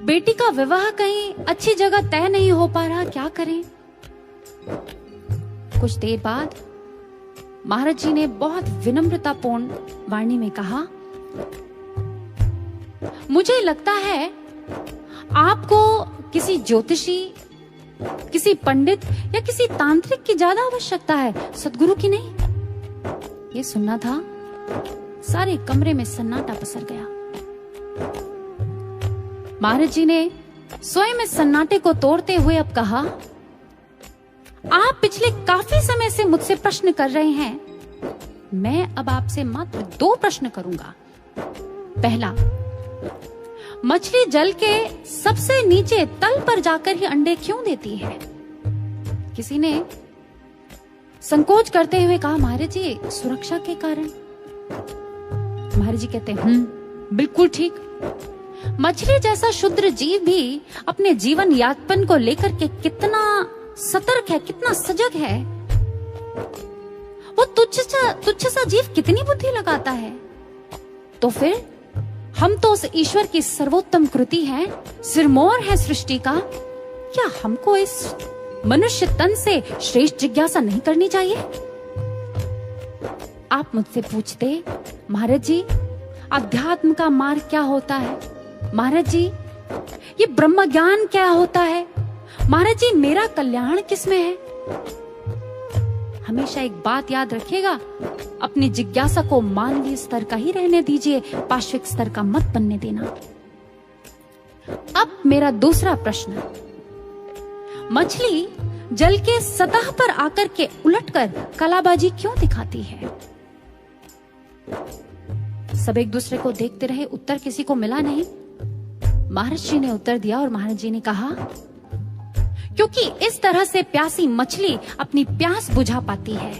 Speaker 1: बेटी का विवाह कहीं अच्छी जगह तय नहीं हो पा रहा, क्या करें? कुछ देर बाद महाराज जी ने बहुत विनम्रतापूर्ण वाणी में कहा, मुझे लगता है आपको किसी ज्योतिषी, किसी पंडित या किसी तांत्रिक की ज्यादा आवश्यकता है, सद्गुरु की नहीं। ये सुनना था, सारे कमरे में सन्नाटा पसर गया। महाराज जी ने स्वयं इस सन्नाटे को तोड़ते हुए अब कहा, आप पिछले काफी समय से मुझसे प्रश्न कर रहे हैं, मैं अब आपसे मात्र 2 प्रश्न करूंगा। पहला, मछली जल के सबसे नीचे तल पर जाकर ही अंडे क्यों देती है? किसी ने संकोच करते हुए कहा, महाराज जी, सुरक्षा के कारण। महाराज जी कहते हैं, बिल्कुल ठीक। मछली जैसा क्षुद्र जीव भी अपने जीवन यापन को लेकर के कितना सतर्क है, कितना सजग है। वो तुच्छ सा जीव कितनी बुद्धि लगाता है। तो फिर हम तो उस ईश्वर की सर्वोत्तम कृति है, सिरमौर है सृष्टि का। क्या हमको इस मनुष्य तन से श्रेष्ठ जिज्ञासा नहीं करनी चाहिए? आप मुझसे पूछते, महाराज जी, अध्यात्म का मार्ग क्या होता है? महाराज जी, ये ब्रह्म ज्ञान क्या होता है? महाराज जी, मेरा कल्याण किसमें है? हमेशा एक बात याद रखिएगा, अपनी जिज्ञासा को मानवीय स्तर का ही रहने दीजिए, पाश्विक स्तर का मत बनने देना। अब मेरा दूसरा प्रश्न, मछली जल के सतह पर आकर के उलटकर कलाबाजी क्यों दिखाती है? सब एक दूसरे को देखते रहे, उत्तर किसी को मिला नहीं। महाराज जी ने उत्तर दिया और महाराज जी ने कहा, क्योंकि इस तरह से प्यासी मछली अपनी प्यास बुझा पाती है।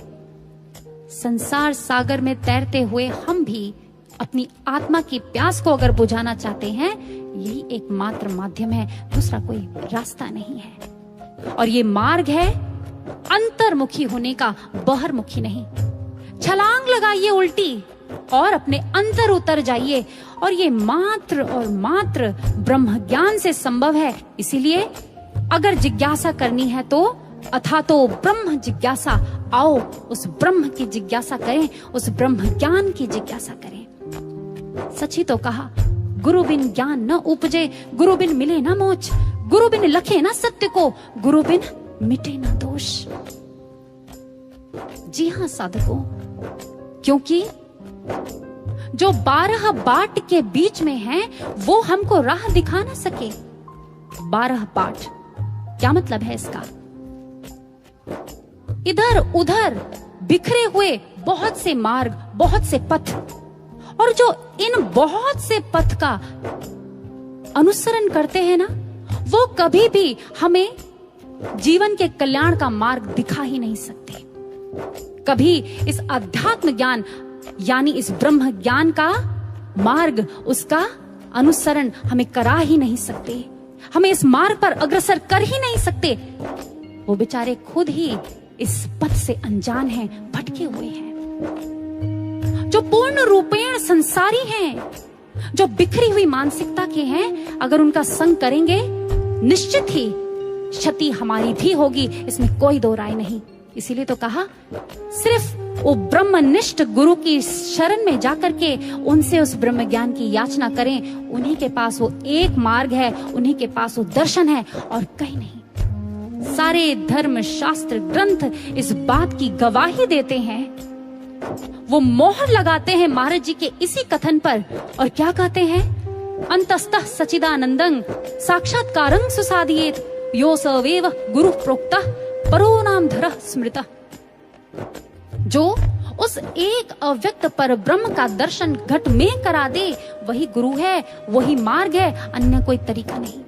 Speaker 1: संसार सागर में तैरते हुए हम भी अपनी आत्मा की प्यास को अगर बुझाना चाहते हैं, यही एकमात्र माध्यम है, दूसरा कोई रास्ता नहीं है। और ये मार्ग है अंतर्मुखी होने का, बहिर्मुखी नहीं। छलांग लगाइए उल्टी और अपने अंदर उतर जाइए, और ये मात्र और मात्र ब्रह्म ज्ञान से संभव है। इसीलिए अगर जिज्ञासा करनी है तो अथा तो ब्रह्म जिज्ञासा, आओ उस ब्रह्म की जिज्ञासा करें, उस ब्रह्म ज्ञान की जिज्ञासा करें। सच ही तो कहा, गुरु बिन ज्ञान न उपजे, गुरु बिन मिले न मोच, गुरु बिन लखे न सत्य को, गुरु बिन मिटे न दोष। जी हाँ साधकों, क्योंकि जो 12 बाट के बीच में है वो हमको राह दिखा ना सके। 12 बाट क्या मतलब है इसका? इधर उधर बिखरे हुए बहुत से मार्ग, बहुत से पथ, और जो इन बहुत से पथ का अनुसरण करते हैं ना, वो कभी भी हमें जीवन के कल्याण का मार्ग दिखा ही नहीं सकते। कभी इस अध्यात्म ज्ञान यानी इस ब्रह्म ज्ञान का मार्ग, उसका अनुसरण हमें करा ही नहीं सकते, हमें इस मार्ग पर अग्रसर कर ही नहीं सकते। वो बेचारे खुद ही इस पथ से अनजान हैं, भटके हुए हैं। जो पूर्ण रूपेण संसारी हैं, जो बिखरी हुई मानसिकता के हैं, अगर उनका संग करेंगे निश्चित ही क्षति हमारी भी होगी, इसमें कोई दो राय नहीं। इसीलिए तो कहा, सिर्फ वो ब्रह्मनिष्ठ गुरु की शरण में जाकर के उनसे उस ब्रह्म ज्ञान की याचना करें। उन्हीं के पास वो एक मार्ग है, उन्हीं के पास वो दर्शन है, और कहीं नहीं। सारे धर्म शास्त्र ग्रंथ इस बात की गवाही देते हैं। वो मोहर लगाते हैं महाराज जी के इसी कथन पर, और क्या कहते हैं? अंतस्तः सचिदानंदं साक्षात्कारं सुसाधियेत, यो सवेव गुरु प्रोक्तः परो नाम धरः स्मृतः। जो उस एक अव्यक्त पर ब्रह्म का दर्शन घट में करा दे, वही गुरु है, वही मार्ग है, अन्य कोई तरीका नहीं।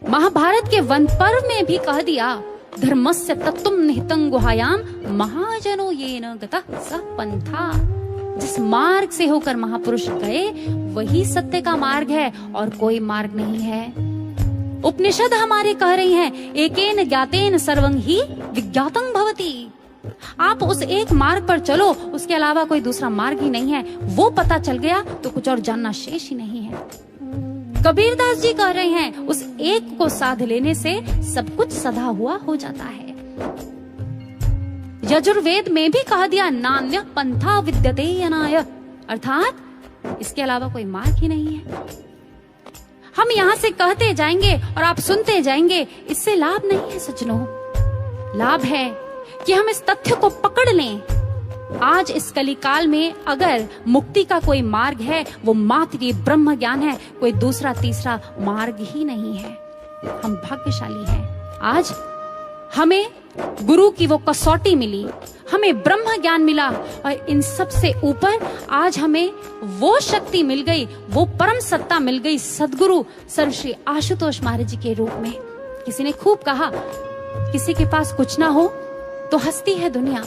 Speaker 1: महाभारत के वन पर्व में भी कह दिया, धर्मस्य तत्त्वं निहितं गुहायाम महाजनो येन गतः सः पंथा। जिस मार्ग से होकर महापुरुष गए, वही सत्य का मार्ग है और कोई मार्ग नहीं है। उपनिषद हमारे कह रही हैं, एकेन ज्ञातेन सर्वं ही विज्ञातं भवति। आप उस एक मार्ग पर चलो, उसके अलावा कोई दूसरा मार्ग ही नहीं है। वो पता चल गया तो कुछ और जानना शेष ही नहीं है। कबीरदास जी कह रहे हैं, उस एक को साध लेने से सब कुछ सदा हुआ हो जाता है। यजुर्वेद में भी कहा दिया, नान्य पंथा विद्यते यनाय, अर्थात इसके अलावा कोई मार्ग ही नहीं है। हम यहां से कहते जाएंगे और आप सुनते जाएंगे, इससे लाभ नहीं है सज्जनों। लाभ है कि हम इस तथ्य को पकड़ लें, आज इस कलिकाल में अगर मुक्ति का कोई मार्ग है, वो मात्र ये ब्रह्म ज्ञान है, कोई दूसरा तीसरा मार्ग ही नहीं है। हम भाग्यशाली हैं, आज हमें गुरु की वो कसौटी मिली, हमें ब्रह्म ज्ञान मिला, और इन सब से ऊपर आज हमें वो शक्ति मिल गई, वो परम सत्ता मिल गई सद्गुरु सर्वश्री आशुतोष महाराज जी के रूप में। किसी ने खूब कहा, किसी के पास कुछ ना हो तो हंसती है दुनिया,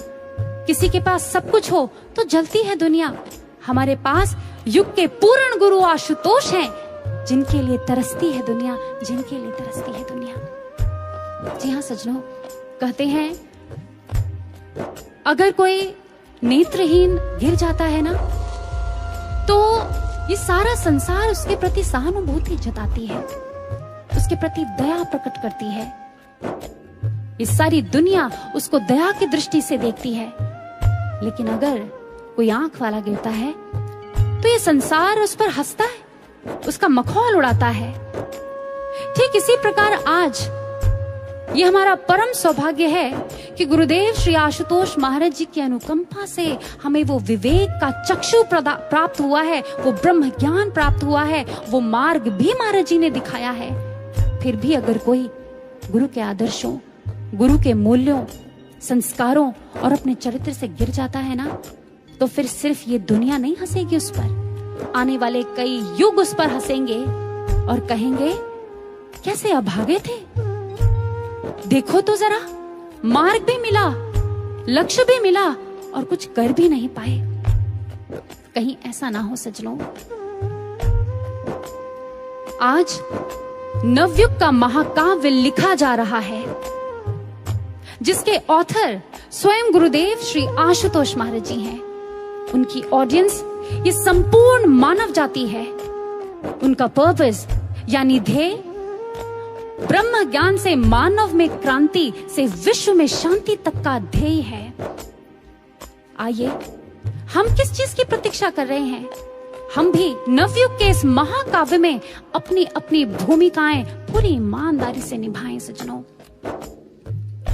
Speaker 1: किसी के पास सब कुछ हो तो जलती है दुनिया। हमारे पास युग के पूर्ण गुरु आशुतोष हैं, जिनके लिए तरसती है दुनिया, जिनके लिए तरसती है दुनिया। जी हाँ सज्जनों, कहते हैं अगर कोई नेत्रहीन गिर जाता है ना, तो ये सारा संसार उसके प्रति सहानुभूति जताती है, उसके प्रति दया प्रकट करती है। ये सारी दुनिया उसको दया की दृष्टि से देखती है। लेकिन अगर कोई आंख वाला गिरता है तो ये संसार उस पर हंसता है, उसका मखौल उड़ाता है। ठीक इसी प्रकार आज ये हमारा परम सौभाग्य है कि गुरुदेव श्री आशुतोष महाराज जी की अनुकंपा से हमें वो विवेक का चक्षु प्राप्त हुआ है, वो ब्रह्म ज्ञान प्राप्त हुआ है, वो मार्ग भी महाराज जी ने दिखाया है। फिर भी अगर कोई गुरु के आदर्शों, गुरु के मूल्यों, संस्कारों और अपने चरित्र से गिर जाता है ना, तो फिर सिर्फ ये दुनिया नहीं हंसेगी उस पर, आने वाले कई युग उस पर हंसेंगे और कहेंगे कैसे अभागे थे, देखो तो जरा, मार्ग भी मिला, लक्ष्य भी मिला और कुछ कर भी नहीं पाए। कहीं ऐसा ना हो सज्जनों, आज नवयुग का महाकाव्य लिखा जा रहा है, जिसके ऑथर स्वयं गुरुदेव श्री आशुतोष महाराज जी हैं। उनकी ऑडियंस ये संपूर्ण मानव जाति है। उनका पर्पस यानी ध्येय ब्रह्म ज्ञान से मानव में क्रांति, से विश्व में शांति तक का ध्येय है। आइए, हम किस चीज की प्रतीक्षा कर रहे हैं? हम भी नवयुग के इस महाकाव्य में अपनी अपनी भूमिकाएं पूरी ईमानदारी से निभाएं सज्जनों।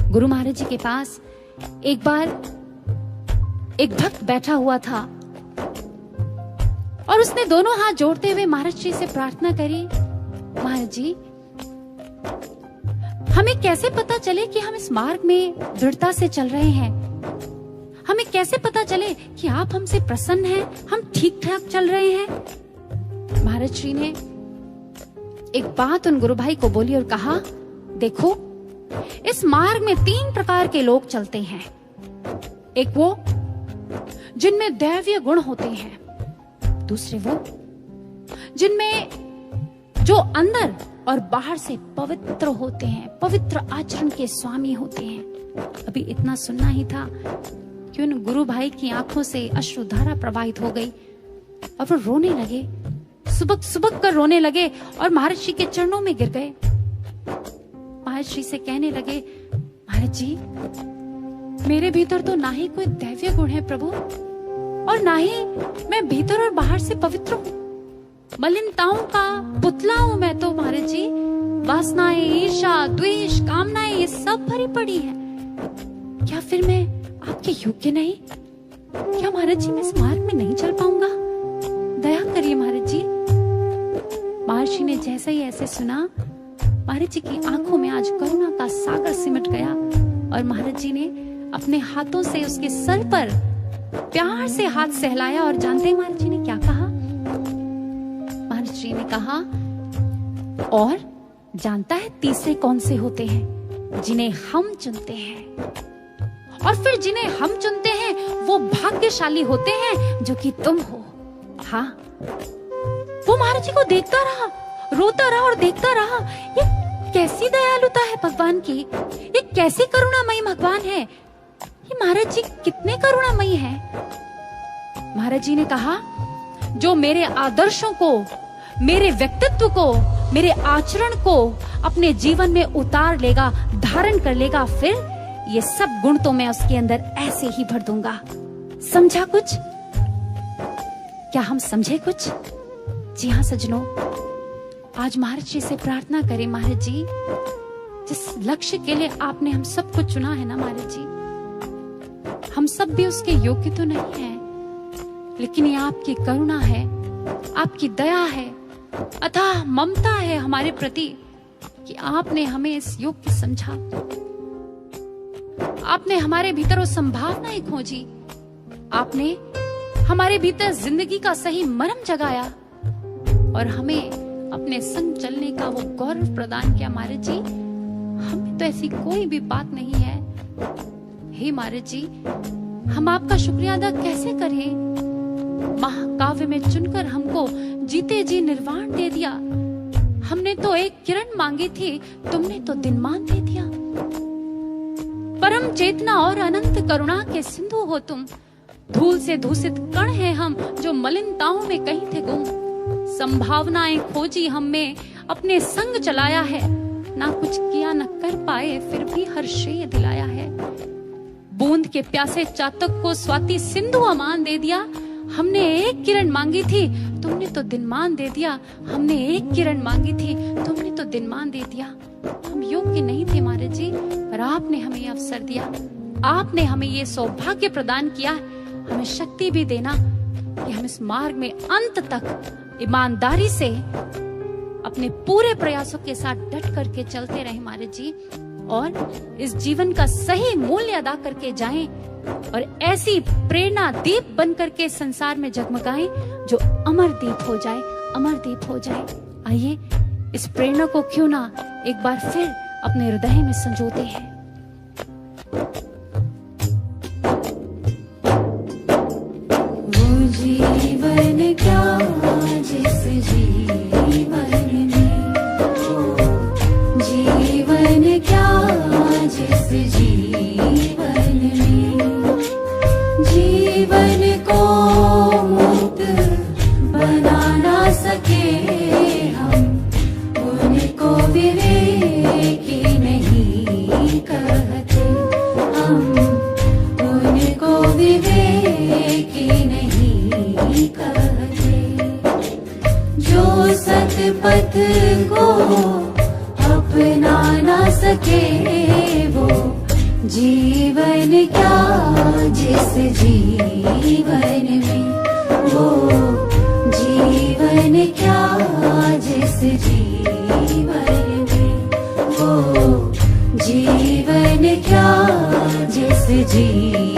Speaker 1: गुरु महाराज जी के पास एक बार एक भक्त बैठा हुआ था और उसने दोनों हाथ जोड़ते हुए महाराज जी से प्रार्थना करी, महाराज जी, हमें कैसे पता चले कि हम इस मार्ग में दृढ़ता से चल रहे हैं? हमें कैसे पता चले कि आप हमसे प्रसन्न हैं, हम ठीक ठाक चल रहे हैं? महाराज श्री ने एक बात उन गुरु भाई को बोली और कहा, देखो, इस मार्ग में 3 प्रकार के लोग चलते हैं। एक वो जिनमें दैवीय गुण होते हैं, दूसरे वो जिनमें जो अंदर और बाहर से पवित्र होते हैं, पवित्र आचरण के स्वामी होते हैं। अभी इतना सुनना ही था कि उन गुरु भाई की आंखों से अश्रुधारा प्रवाहित हो गई और वो रोने लगे, सुबक सुबक कर रोने लगे और महाराज जी के चरणों में गिर गए। महाराज जी से कहने लगे, महाराज जी, मेरे भीतर तो ना ही कोई दैवीय गुण है प्रभु, और ना ही मैं भीतर और बाहर से पवित्र हूँ। मलिनताओं का पुतला हूँ मैं तो महाराज जी। वासनाएं, ईर्ष्या, द्वेष, कामनाएं, ये सब भरी पड़ी है। क्या फिर मैं आपके योग्य नहीं? क्या महाराज जी मैं इस मार्ग में नहीं चल पाऊंगा? दया करिए महाराज जी। महाराज जी ने जैसे ही ऐसे सुना, महाराज जी की आंखों में आज करुणा का सागर सिमट गया और महाराज जी ने अपने हाथों से उसके सर पर प्यार से हाथ सहलाया। और जानते हैं महाराज जी ने क्या कहा? महाराज जी ने कहा, और जानता है तीसरे कौन से होते हैं? जिन्हें हम चुनते हैं। और फिर जिन्हें हम चुनते हैं वो भाग्यशाली होते हैं जो कि तुम हो। हाँ, वो महाराज जी को देखता रहा, रोता रहा और देखता रहा, ये कैसी दयालुता है भगवान की, ये कैसे करुणामयी भगवान है, ये महाराज जी कितने करुणामयी है। महाराज जी ने कहा, जो मेरे आदर्शों को, मेरे व्यक्तित्व को, मेरे आचरण को अपने जीवन में उतार लेगा, धारण कर लेगा, फिर ये सब गुण तो मैं उसके अंदर ऐसे ही भर दूंगा। समझा कुछ? क्या हम समझे कुछ? जी हाँ सज्जनों, आज महाराज जी से प्रार्थना करें, महाराज जी जिस लक्ष्य के लिए आपने हम सबको चुना है ना महाराज जी, हम सब भी उसके योग्य तो नहीं है, लेकिन ये आपकी करुणा है, आपकी दया है, अथाह ममता है हमारे प्रति कि आपने हमें इस योग्य समझा। आपने हमारे भीतर वो संभावनाएं खोजी, आपने हमारे भीतर जिंदगी का सही मर्म जगाया और हमें अपने संग चलने का वो गौरव प्रदान किया। महाराज जी, हमें तो ऐसी कोई भी बात नहीं है। हे महाराज जी, हम आपका शुक्रिया अदा कैसे करें? महाकाव्य में चुनकर हमको जीते जी निर्वाण दे दिया। हमने तो एक किरण मांगी थी, तुमने तो दिनमान दे दिया। परम चेतना और अनंत करुणा के सिंधु हो तुम। धूल से दूषित कण हैं हम, जो मलिनताओं में कहीं थे गुम। संभावनाएं खोजी हम में, अपने संग चलाया है। ना कुछ किया न कर पाए, फिर भी हर श्रेय दिलाया है। बूंद के प्यासे चातक को स्वाति सिंधु अमान दे दिया। हमने एक किरण मांगी थी, तुमने तो दिनमान दे दिया। हमने एक किरण मांगी थी, तुमने तो दिनमान दे दिया। हम योग्य नहीं थे महाराज जी, पर आपने हमें ये अवसर दिया, आपने हमें ये सौभाग्य प्रदान किया। हमें शक्ति भी देना कि हम इस मार्ग में अंत तक ईमानदारी से अपने पूरे प्रयासों के साथ डट करके चलते रहे महाराज जी, और इस जीवन का सही मूल्य अदा करके जाएं और ऐसी प्रेरणा दीप बन करके संसार में जगमगाएं जो अमर दीप हो जाए, अमर दीप हो जाए। आइए इस प्रेरणा को क्यों ना एक बार फिर अपने हृदय में संजोते हैं। वो जीवन क्या जिस जीवन में, जीवन क्या जिस जीवन में, जीवन को मुक्त बना ना सके हम, उनको विवेकी नहीं कहते हम, उनको विवेकी नहीं कहते। जो सतपथ को अपना ना सके, वो जीवन क्या जिस जीवन में, वो जीवन क्या जिस जीवन में, वो जीवन क्या जिस जीवन